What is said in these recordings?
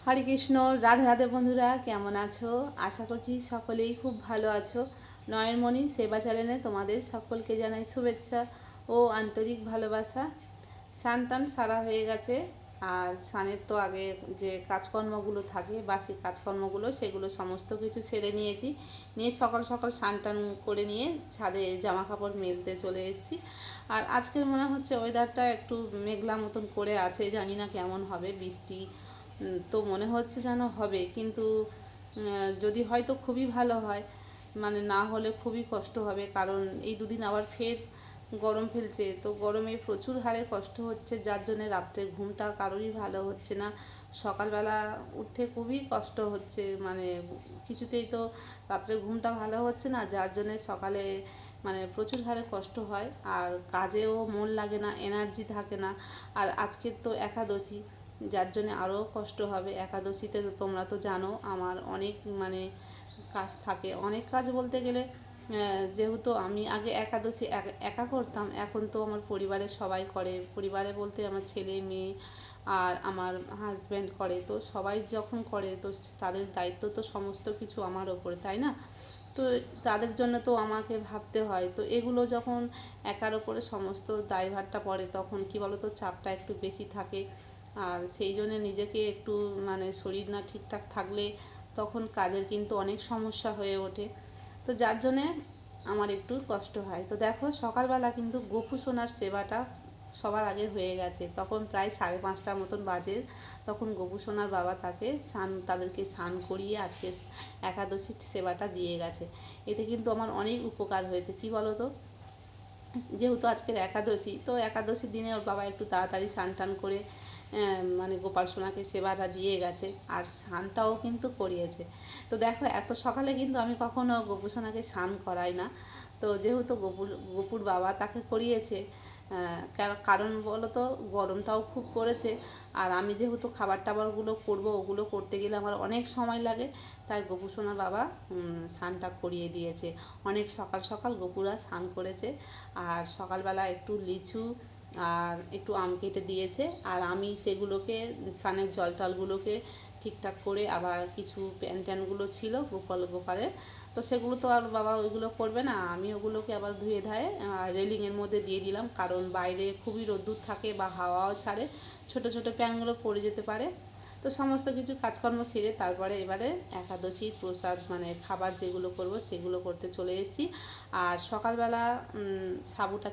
হরে কৃষ্ণ। রাধে রাধে বন্ধুরা, কেমন আছো? আশা করছি সকলেই খুব ভালো আছো। নয়নমণি সেবা চ্যানেলে তোমাদের সকলকে জানাই শুভেচ্ছা ও আন্তরিক ভালোবাসা। স্নান টান সারা হয়ে গেছে, আর স্নানের তো আগে যে কাজকর্মগুলো থাকে, বাসি কাজকর্মগুলো, সেগুলো সমস্ত কিছু সেরে নিয়েছি। নিয়ে সকাল সকাল স্নান টান করে নিয়ে ছাদে জামা কাপড় মেলতে চলে এসেছি। আর আজকের মনে হচ্ছে ওয়েদারটা একটু মেঘলা মতন করে আছে, জানি না কেমন হবে, বৃষ্টি তো মনে হচ্ছে যেন হবে, কিন্তু যদি হয় তো খুবই ভালো হয়, মানে না হলে খুবই কষ্ট হবে। কারণ এই দুদিন আবার ফের গরম ফেলছে, তো গরমে প্রচুর হারে কষ্ট হচ্ছে, যার জন্যে রাত্রে ঘুমটা কারোরই ভালো হচ্ছে না। সকালবেলা উঠে খুবই কষ্ট হচ্ছে, মানে কিছুতেই তো রাত্রে ঘুমটা ভালো হচ্ছে না, যার জন্যে সকালে মানে প্রচুর হারে কষ্ট হয়, আর কাজেও মন লাগে না, এনার্জি থাকে না। আর আজকের তো একাদশী, যার জন্য আরও কষ্ট হবে। একাদশীতে তো তোমরা তো জানো আমার অনেক মানে কাজ থাকে, অনেক কাজ বলতে গেলে যেহেতু আমি আগে একাদশী একা করতাম, এখন তো আমার পরিবারের সবাই করে, পরিবারে বলতে আমার ছেলে মেয়ে আর আমার হাজব্যান্ড করে, তো সবাই যখন করে তো তাদের দায়িত্ব তো সমস্ত কিছু আমার ওপরে, তাই না? তো তাদের জন্য তো আমাকে ভাবতে হয়, তো এগুলো যখন একার ওপরে সমস্ত দায়ভারটা পড়ে, তখন কী বলো তো, চাপটা একটু বেশি থাকে। আর সেই জন্য নিজেকে একটু মানে শরীর না ঠিকঠাক থাকলে তখন কাজের কিন্তু অনেক সমস্যা হয়ে ওঠে, তো যার জন্যে আমার একটু কষ্ট হয়। তো দেখো সকালবেলা কিন্তু গোপু সোনার সেবাটা সবার আগে হয়ে গেছে, তখন প্রায় 5:30 মতন বাজে, তখন গোপু সোনার বাবা তাদেরকে স্নান করিয়ে আজকে একাদশীর সেবাটা দিয়ে গেছে। এতে কিন্তু আমার অনেক উপকার হয়েছে, কি বলো তো, যেহেতু আজকের একাদশী, তো একাদশীর দিনে ওর বাবা একটু তাড়াতাড়ি স্নান টান করে মানে গোপাল সোনাকে সেবাটা দিয়ে গেছে, আর স্নানটাও কিন্তু করিয়েছে। তো দেখো এত সকালে কিন্তু আমি কখনো গোপু সোনাকে স্নান করাই না, তো যেহেতু গোপুর বাবা তাকে করিয়েছে, কারণ বলো তো গরমটাও খুব পড়েছে, আর আমি যেহেতু খাবার টাবারগুলো করবো, ওগুলো করতে গেলে আমার অনেক সময় লাগে, তাই গোপু সোনার বাবা স্নানটা করিয়ে দিয়েছে। অনেক সকাল সকাল গোপুরা স্নান করেছে, আর সকালবেলা একটু লিচু আর একটু আম কেটে দিয়েছে, আর আমি সেগুলোকে স্নানের জল টলগুলোকে ঠিকঠাক করে, আবার কিছু প্যান ট্যানগুলো ছিল গোপালের, তো সেগুলো তো আর বাবা ওইগুলো করবে না, আমি ওগুলোকে আবার ধুয়ে ধায়ে রেলিংয়ের মধ্যে দিয়ে দিলাম, কারণ বাইরে খুবই রোদ্দুর থাকে বা হাওয়াও ছাড়ে, ছোটো ছোটো প্যানগুলো পড়ে যেতে পারে। তো সমস্ত কিছু কাজকর্ম সেরে তারপরে এবারে একাদশীর প্রসাদ মানে খাবার যেগুলো করব সেগুলো করতে চলে এসেছি। আর সকালবেলা সাবুটা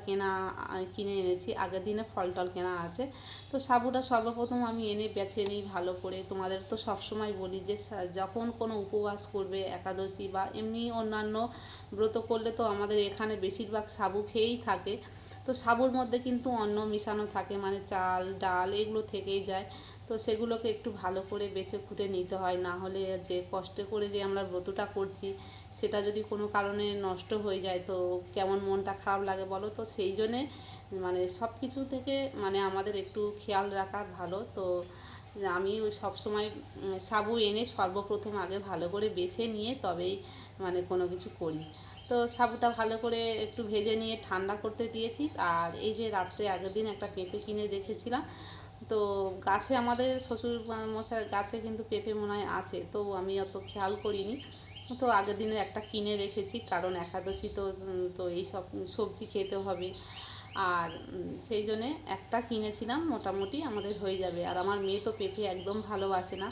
কিনে এনেছি, আগের দিনে ফল টল কেনা আছে, তো সাবুটা সর্বপ্রথম আমি এনে বেছে নিই ভালো করে। তোমাদের তো সবসময় বলি যে যখন কোনো উপবাস করবে, একাদশী বা এমনি অন্যান্য ব্রত করলে তো আমাদের এখানে বেশিরভাগ সাবু খেয়েই থাকে। তো সাবুর মধ্যে কিন্তু অন্ন মিশানো থাকে, মানে চাল ডাল এগুলো থেকেই যায়, তো সেগুলোকে একটু ভালো করে বেছে খুঁটে নিতে হয়, না হলে যে কষ্ট করে যে আমরা ব্রতটা করছি সেটা যদি কোনো কারণে নষ্ট হয়ে যায় তো কেমন মনটা খারাপ লাগে বলো। তো সেই জন্যে মানে সব কিছু থেকে মানে আমাদের একটু খেয়াল রাখা ভালো। তো আমি সবসময় সাবু এনে সর্বপ্রথম আগে ভালো করে বেছে নিয়ে তবেই মানে কোনো কিছু করি। তো সাবুটা ভালো করে একটু ভেজে নিয়ে ঠান্ডা করতে দিয়েছি। আর এই যে রাত্রে আগের দিন একটা পেঁপে কিনে রেখেছিলাম, তো গাছে আমাদের শ্বশুর মশাইয়ের গাছে কিন্তু পেঁপে মনে হয় আছে, তো আমি অত খেয়াল করিনি, তো আগের দিনের একটা কিনে রেখেছি, কারণ একাদশী তো তো এইসব সবজি খেতে হবে। আর সেই জন্যে একটা কিনেছিলাম, মোটামুটি আমাদের হয়ে যাবে। আর আমার মেয়ে তো পেঁপে একদম ভালোবাসে না,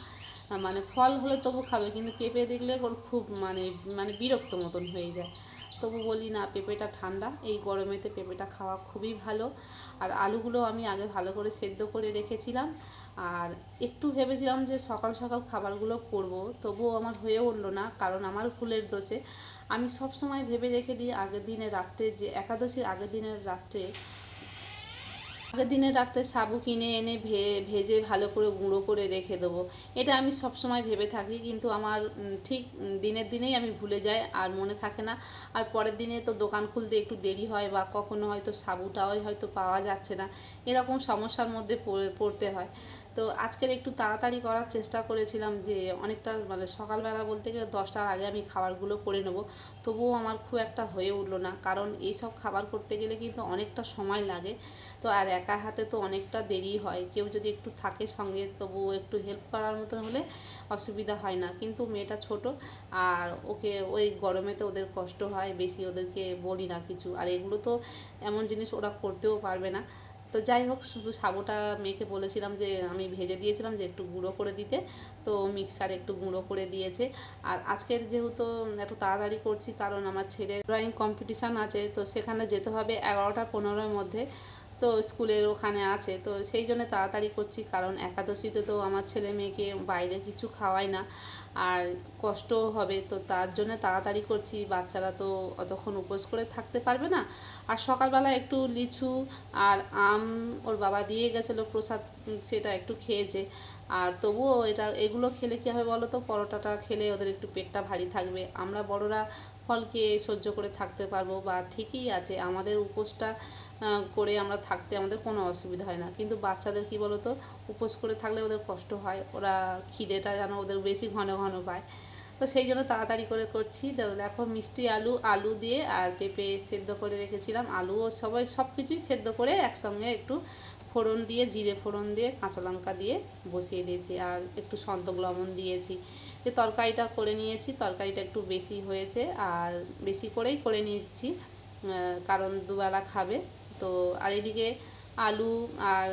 মানে ফল হলে তবু খাবে, কিন্তু পেঁপে দেখলে ওর খুব মানে মানে বিরক্ত মতন হয়ে যায়। তবু বলি না, পেঁপেটা ঠান্ডা, এই গরমেতে পেঁপেটা খাওয়া খুবই ভালো। আর আলুগুলো আমি আগে ভালো করে সেদ্ধ করে রেখেছিলাম, আর একটু ভেবেছিলাম যে সকাল সকাল খাবারগুলো করব, তবুও আমার হয়ে উঠলো না, কারণ আমার ভুলের দোষে। আমি সব সময় ভেবে রেখে দিই আগের দিনের রাত্রে, যে একাদশীর আগের দিনের রাত্রে সাবু কিনে এনে ভেজে ভালো করে গুঁড়ো করে রেখে দেবো, এটা আমি সব সময় ভেবে থাকি, কিন্তু আমার ঠিক দিনের দিনেই আমি ভুলে যাই, আর মনে থাকে না। আর পরের দিনে তো দোকান খুলতে একটু দেরি হয়, বা কখনো হয়তো সাবুটাও হয়তো পাওয়া যাচ্ছে না, এরকম সমস্যার মধ্যে পড়তে হয়। তো আজকের একটু তাড়াতাড়ি করার চেষ্টা করেছিলাম, যে অনেকটা মানে সকালবেলা বলতে গেলে 10টার আগে আমি খাবারগুলো করে নেব। তবুও আমার খুব একটা হয়ে উঠলো না, কারণ এইসব খাবার করতে গেলে কিন্তু অনেকটা সময় লাগে। তো আর একার হাতে তো অনেকটা দেরি হয়, কেউ যদি একটু থাকে সঙ্গে তবুও একটু হেল্প করার মতন হলে অসুবিধা হয় না। কিন্তু মেয়েটা ছোট, আর ওকে ওই গরমেতে ওদের কষ্ট হয় বেশি, ওদেরকে বলি না কিছু। আর এগুলো তো এমন জিনিস ওরা করতেও পারবে না। তো যাই হোক, শুধু সাবুটা মেয়েকে বলেছিলাম যে আমি ভেজে দিয়েছিলাম যে একটু গুঁড়ো করে দিতে, তো মিক্সারে একটু গুঁড়ো করে দিয়েছে। আর আজকের যেহেতু একটু তাড়াতাড়ি করছি, কারণ আমার ছেলের ড্রয়িং কম্পিটিশান আছে, তো সেখানে যেতে হবে 11টা 15-এর মধ্যে। তো স্কুলের ওখানে আছে, তো সেই জন্য তাড়াতাড়ি করছি, কারণ একাদশীতে তো আমার ছেলে মেয়েকে বাইরে কিছু খাওয়াই না, আর কষ্টও হবে। তো তার জন্য তাড়াতাড়ি করছি, বাচ্চারা তো অতক্ষণ উপোস করে থাকতে পারবে না। আর সকালবেলা একটু লিচু আর আম ওর বাবা দিয়ে গেছিলো প্রসাদ, সেটা একটু খেয়েছে। আর তবুও এগুলো খেলে কী হবে বলো তো, পরোটাটা খেলে ওদের একটু পেটটা ভারী থাকবে। আমরা বড়রা ফল খেয়ে সহ্য করে থাকতে পারবো, বা ঠিকই আছে, আমাদের উপোসটা করে আমরা থাকতে আমাদের কোনো অসুবিধা হয় না। কিন্তু বাচ্চাদের কি বলো তো, উপোস করে থাকলে ওদের কষ্ট হয়, ওরা খিদেটা যেন ওদের বেশি ঘন ঘন পায়। তো সেই জন্য তাড়াতাড়ি করে করছি। দেখো, মিষ্টি আলু দিয়ে আর পেঁপে সেদ্ধ করে রেখেছিলাম, আলুও সব কিছুই সেদ্ধ করে একসঙ্গে একটু ফোড়ন দিয়ে, জিরে ফোড়ন দিয়ে, কাঁচা লঙ্কা দিয়ে বসিয়ে দিয়েছি, আর একটু সন্তক লবণ দিয়েছি। যে তরকারিটা করে নিয়েছি, তরকারিটা একটু বেশি হয়েছে, আর বেশি করেই করে নিচ্ছি, কারণ দুবেলা খাবে। তো আর এদিকে আলু আর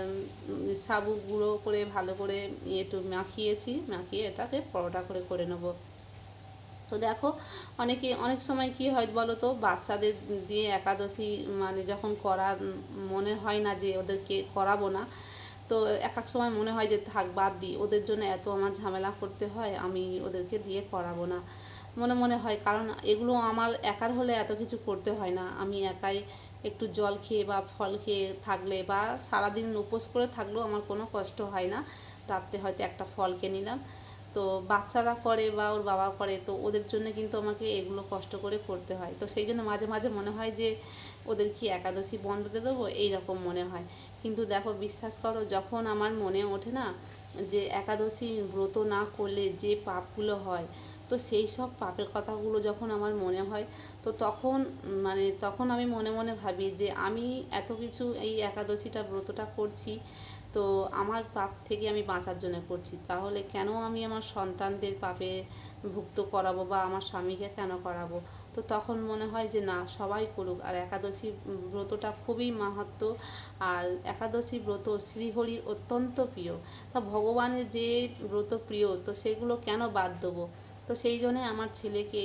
সাবু গুঁড়ো করে ভালো করে একটু মাখিয়ে এটাকে পরোটা করে নেব। তো দেখো, অনেক সময় কি হয় বলো তো, বাচ্চাদের দিয়ে একাদশী মানে যখন করার মনে হয় না যে ওদেরকে করাবো না, তো এক সময় মনে হয় যে থাক বাদ দিই, ওদের জন্য এত আমার ঝামেলা করতে হয়, আমি ওদেরকে দিয়ে করাবো না, মনে মনে হয়। কারণ এগুলো আমার একার হলে এত কিছু করতে হয় না, আমি একাই একটু জল খেয়ে বা ফল খেয়ে থাকলে, বা সারাদিন উপোস করে থাকলেও আমার কোনো কষ্ট হয় না। রাত্রে হয়তো একটা ফল খেয়ে নিলাম। তো বাচ্চারা করে বা ওর বাবা করে, তো ওদের জন্য কিন্তু আমাকে এগুলো কষ্ট করে করতে হয়। তো সেই জন্য মাঝে মাঝে মনে হয় যে ওদের কি একাদশী বন্ধ দিয়ে দেবো, এইরকম মনে হয়। কিন্তু দেখো, বিশ্বাস করো, যখন আমার মনে ওঠে না যে একাদশী ব্রত না করলে যে পাপগুলো হয়, তো সেই সব পাপের কথাগুলো যখন আমার মনে হয়, তো তখন আমি মনে মনে ভাবি যে আমি এত কিছু এই একাদশীটা ব্রতটা করছি, তো আমার পাপ থেকে আমি বাঁচার জন্য করছি, তাহলে কেন আমি আমার সন্তানদের পাপে ভুক্ত করাবো, বা আমার স্বামীকে কেন করাবো। তো তখন মনে হয় যে না, সবাই করুক। আর একাদশী ব্রতটা খুবই মাহাত্ম্য, আর একাদশী ব্রত শ্রীহরির অত্যন্ত প্রিয়। তা ভগবানের যে ব্রত প্রিয়, তো সেগুলো কেন বাদ দেবো। তো সেই জন্যে আমার ছেলেকে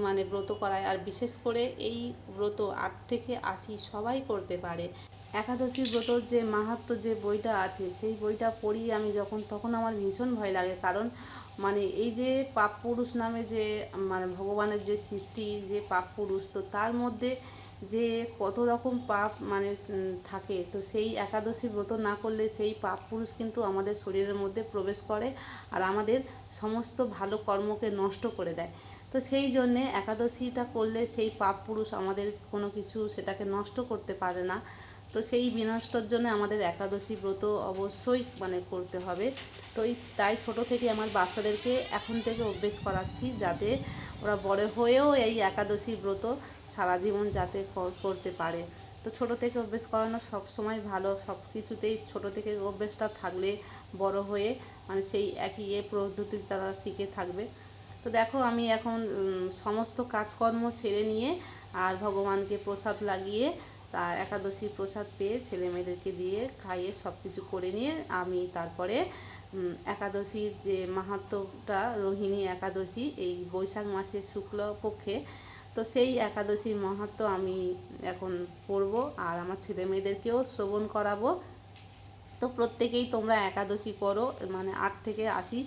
মানে ব্রত করায়। আর বিশেষ করে এই ব্রত 8 থেকে 80 সবাই করতে পারে। একাদশী ব্রতর যে মাহাত্ম্য যে বইটা আছে, সেই বইটা পড়ি আমি যখন, তখন আমার ভীষণ ভয় লাগে। কারণ মানে এই যে পাপ পুরুষ নামে যে মানে ভগবানের যে সৃষ্টি, যে পাপ পুরুষ, তো তার মধ্যে যে কত রকম পাপ মানে থাকে, তো সেই একাদশী ব্রত না করলে সেই পাপ পুরুষ কিন্তু আমাদের শরীরের মধ্যে প্রবেশ করে, আর আমাদের সমস্ত ভালো কর্মকে নষ্ট করে দেয়। তো সেই জন্যে একাদশীটা করলে সেই পাপ পুরুষ আমাদের কোনো কিছু সেটাকে নষ্ট করতে পারে না। তো সেই বিনষ্টর জন্য আমাদের একাদশী ব্রত অবশ্যই মানে করতে হবে। তো তাই ছোটো থেকে আমার বাচ্চাদেরকে এখন থেকে অভ্যেস করাচ্ছি, যাতে ওরা বড় হয়েও এই একাদশী ব্রত সারা জীবন যাতে করতে পারে। তো ছোটো থেকে অভ্যেস করানো সব সময় ভালো, সব কিছুতেই ছোটো থেকে অভ্যেসটা থাকলে বড় হয়ে মানে সেই একই পদ্ধতি তারা শিখে থাকবে। তো দেখো, আমি এখন সমস্ত কাজকর্ম সেরে নিয়ে আর ভগবানকে প্রসাদ লাগিয়ে, তার একাদশীর প্রসাদ পেয়ে ছেলে মেয়েদেরকে দিয়ে খাইয়ে সব কিছু করে নিয়ে আমি তারপরে একাদশীর যে মাহাত্ম্যটা, রোহিণী একাদশী, এই বৈশাখ মাসের শুক্লপক্ষে, তো সেই একাদশীর মাহাত্ম্য আমি এখন পড়ব, আর আমার ছেলে মেয়েদেরকেও শ্রবণ করাবো। তো প্রত্যেকেই তোমরা একাদশী করো, মানে 8 থেকে 80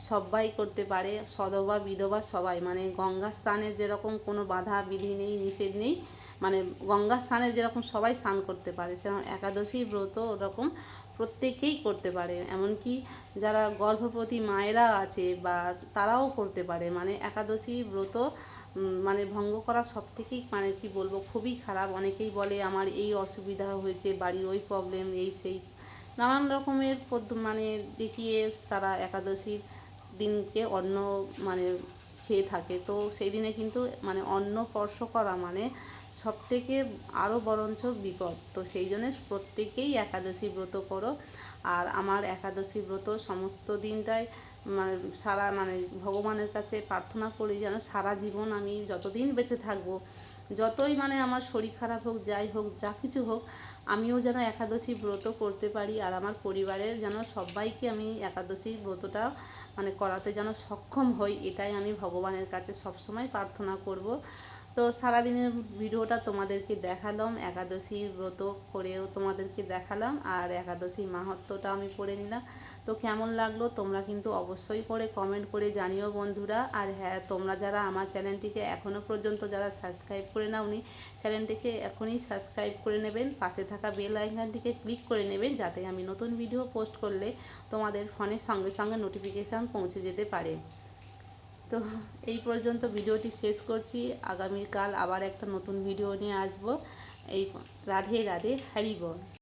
সবাই করতে পারে, সধবা বিধবা সবাই। মানে গঙ্গা স্নানের যেরকম কোনো বাধা বিধি নেই, নিষেধ নেই, মানে গঙ্গা স্নানে যেরকম সবাই স্নান করতে পারে, সেরকম একাদশী ব্রত ওরকম প্রত্যেকেই করতে পারে। এমনকি যারা গর্ভবতী মায়েরা আছে বা তারাও করতে পারে। মানে একাদশী ব্রত মানে ভঙ্গ করা সবথেকেই মানে কি বলবো, খুবই খারাপ। অনেকেই বলে আমার এই অসুবিধা হয়েছে, বাড়ির ওই প্রবলেম, এই সেই, নানান রকমের মানে দেখিয়ে তারা একাদশীর দিনকে অন্ন মানে খেয়ে থাকে। তো সেই দিনে কিন্তু মানে অন্ন স্পর্শ করা মানে সবথেকে আরও বরঞ্চ বিপদ। তো সেই জন্য প্রত্যেকেই একাদশী ব্রত করো। আর আমার একাদশী ব্রত সমস্ত দিনটাই মানে মানে ভগবানের কাছে প্রার্থনা করি যেন সারা জীবন আমি যতদিন বেঁচে থাকবো, যতই মানে আমার শরীর খারাপ হোক, যাই হোক, যা কিছু হোক, আমিও যেন একাদশী ব্রত করতে পারি। আর আমার পরিবারের যেন সবাইকে আমি একাদশী ব্রতটা মানে করাতে যেন সক্ষম হই, এটাই আমি ভগবানের কাছে সবসময় প্রার্থনা করব। তো সারাদিনের ভিডিওটা তোমাদেরকে দেখালাম, একাদশীর ব্রত করেও তোমাদেরকে দেখালাম, আর একাদশীর মাহাত্ম্যটা আমি পড়ে নিলাম। তো কেমন লাগলো তোমরা কিন্তু অবশ্যই করে কমেন্ট করে জানিও বন্ধুরা। আর হ্যাঁ, তোমরা যারা আমার চ্যানেলটিকে এখনও পর্যন্ত যারা সাবস্ক্রাইব করে নাওনি, চ্যানেলটিকে এখনই সাবস্ক্রাইব করে নেবেন, পাশে থাকা বেল আইকনটিকে ক্লিক করে নেবেন, যাতে আমি নতুন ভিডিও পোস্ট করলে তোমাদের ফোনের সঙ্গে সঙ্গে নোটিফিকেশান পৌঁছে যেতে পারে। তো এই পর্যন্ত ভিডিওটি শেষ করছি। আগামীকাল আবার একটা নতুন ভিডিও নিয়ে আসবো। এই রাধে রাধে, হরি বল।